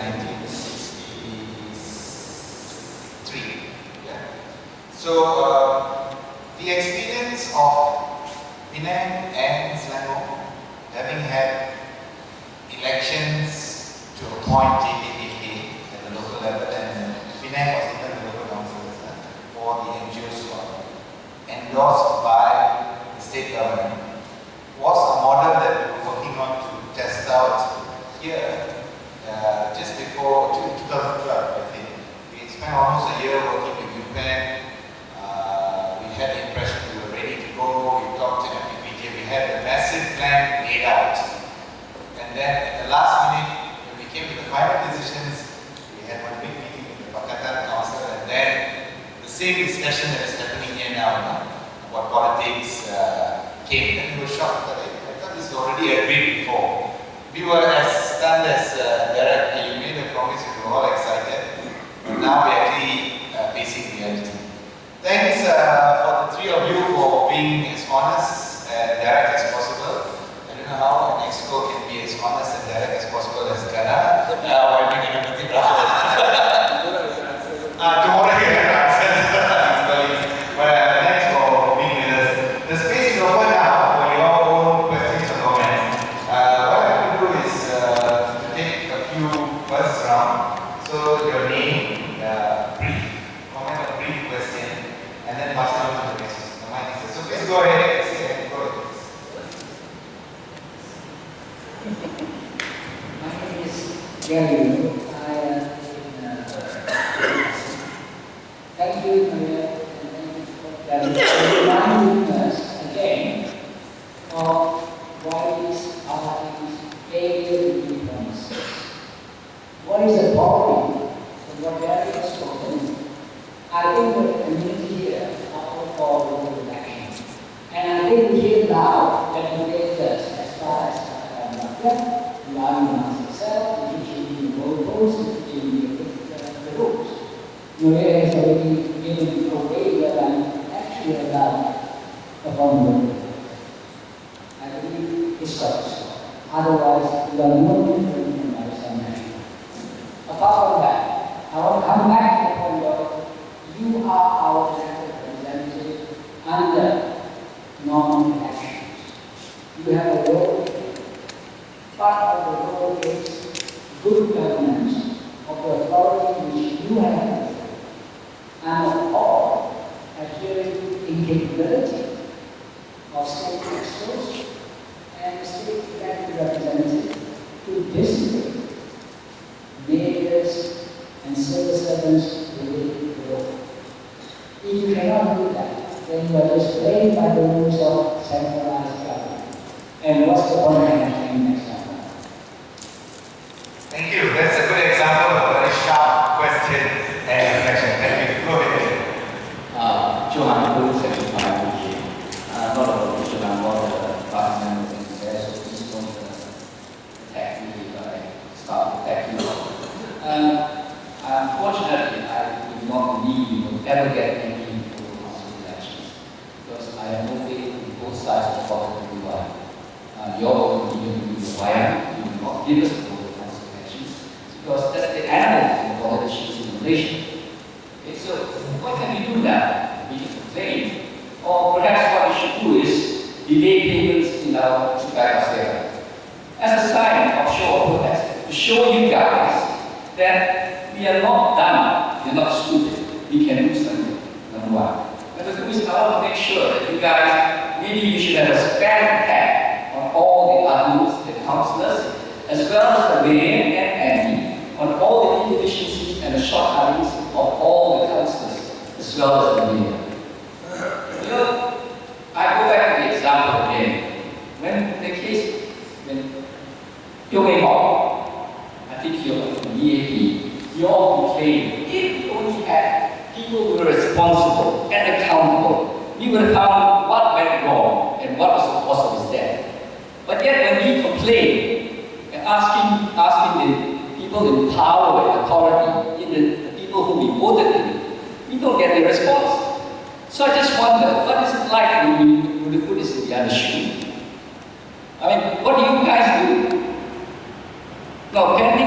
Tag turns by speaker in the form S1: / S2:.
S1: 1963. Yeah. So the experience of Penang and Selangor having had elections to appoint JKKK at the local level, and Penang was even the local council for the NGOs who are endorsed by the state government, was a model that we were working on to test out here just before 2012, I think. We spent almost a year working with UPenn. We had the impression we were ready to go. We talked to MPPJ. We had a massive plan laid out. And then at the last minute, when we came to the final decisions, we had one big meeting with the Pakatan Council, and then the same discussion that is happening here now about politics came. And we were shocked that I thought this was already agreed before. We were as stunned as Derek. You made a promise, we were all excited. But now we're actually facing reality. Thanks for the three of you for being as honest and direct as possible. I don't know how an exco can be as honest and direct as possible as Ghana. While being in a meeting. Tomorrow you have to answer. But thanks for being with us. The space is open now for your own questions or comments. What I'm going to do is to take a few first round. So your name, brief comment or brief question, and then pass it on to the next. So please go ahead.
S2: My name is Gary. Thank you, Maria, and thank you for reminding us again of why these are these failure to be promises. What is the problem with what Gary has spoken? I think the community here are for local action. And I think we hear now that the leaders, as far as the argument itself, the teaching the goalposts, the teaching the rules. Maria has already given a way that I'm actually allowed a formula. I believe it's got to stop. Otherwise, we are no different from Malaysia National. Apart from that, I want to come back to the point of you are our representative under normal actions. You have a role. Part of the role is good governance of the authority which you have, and of all, adhering to incapability of state officials and state elected representatives to discipline mayors and civil servants within the law. If you cannot do that, then you are just playing by the rules of centralized government. And what's the point of having next time?
S1: Thank you. That's a good example of a very sharp question and reflection. Thank you. Go ahead.
S3: Johan, good section 5, not a official, I'm not a class member in there, so please don't attack me if I start attacking you. Unfortunately, I do not believe you will ever get any local council elections because I have no faith in both sides of the political divide. Your own opinion will be why you will not give us the local council elections because that's the animal of politicians in Malaysia. Okay, so what can we do now? We can complain. Or perhaps what we should do is delay payments in our tobacco sale. As a sign of show of protest, to show you guys that we are not done, we are not stupid, we can do something, number one. Number two is I want to make sure that you guys, maybe you should have a spare pack on all the adults, the councillors, as well as the mayor and Andy, on all the inefficiencies and the shortcomings of all the councillors, as well as the mayor. You know, I go back to the example again. When the case, when Teo Mei Hong, I think you're from DAP, you all complained, if we only had people who were responsible and accountable, we would have found what went wrong and what was the cause of his death. But yet when we complain and asking the people in power and authority, the people who we voted in, we don't get the response. So I just wonder, what is it like when we put this in the other shoe? I mean, what do you guys do? No, can